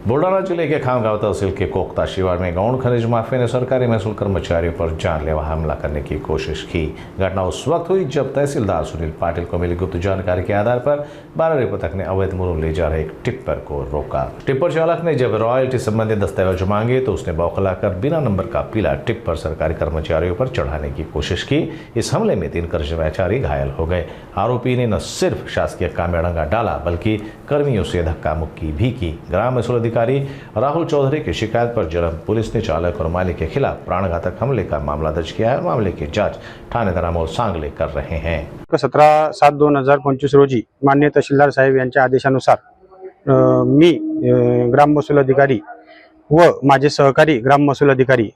बुलडाना जिले के खामगांव तहसील के कोकता शिवार में गौण खनिज माफिया ने सरकारी महसूल कर्मचारियों पर जानलेवा हमला करने की कोशिश की। घटना उस वक्त हुई जब तहसीलदार सुनील पाटिल को मिली गुप्त जानकारी के आधार पर 12 रिपोर्टक ने अवैध मुरुम ले जा रहे एक टिप्पर को रोका। टिप्पर चालक ने जब रॉयल्टी संबंधी दस्तावेज मांगे तो उसने बौखलाकर बिना नंबर का पीला टिप्पर सरकारी कर्मचारियों पर चढ़ाने की कोशिश की। इस हमले में 3 कर्मचारी घायल हो गए। आरोपी ने न सिर्फ शासकीय काम में डंगा डाला बल्कि कर्मियों से धक्का मुक्की भी की। ग्राम महसूल अधिकारी राहुल चौधरी की शिकायत पर जलम पुलिस ने चालक और मालिक के खिलाफ प्राणघातक हमले का मामला दर्ज किया है। मामले की जांच ठाणेदार अमोल सांगले कर रहे हैं। 17/7/2025 रोजी माननीय तहसीलदार साहेब यांच्या आदेशानुसार मी ग्राम महसूल अधिकारी व माझे सहकारी ग्राम महसूल अधिकारी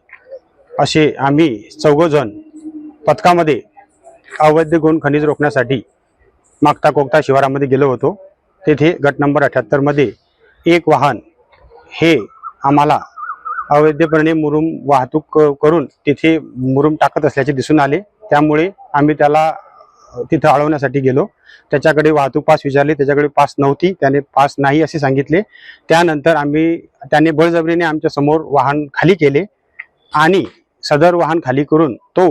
असे आम्ही 4 जण पथकामध्ये अवैध गौण खनिज रोखण्यासाठी मागता कोकता शिवारामध्ये गेलो होतो। तेथे गट नंबर 78 मध्ये एक वाहन हे आम्हाला अवैधपणे मुरुम वाहतूक करून तिथे मुरुम टाकत असल्याचे दिसून आले। त्यामुळे आम्ही त्याला तिथे अडवण्यासाठी गेलो। त्याच्याकडे वाहतूक पास विचारले, त्याच्याकडे पास नव्हती, त्याने पास नाही असे सांगितले। त्यानंतर त्याने बळजबरीने आमच्या समोर वाहन खाली केले आणि सदर वाहन खाली करून तो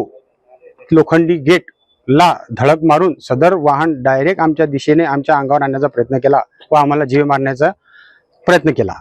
लोखंडी गेट ला धडक मारून सदर वाहन डायरेक्ट आमच्या दिशेने आमच्या अंगावर आणण्याचा प्रयत्न केला व आम्हाला जीव मारण्याचा प्रयत्न केला।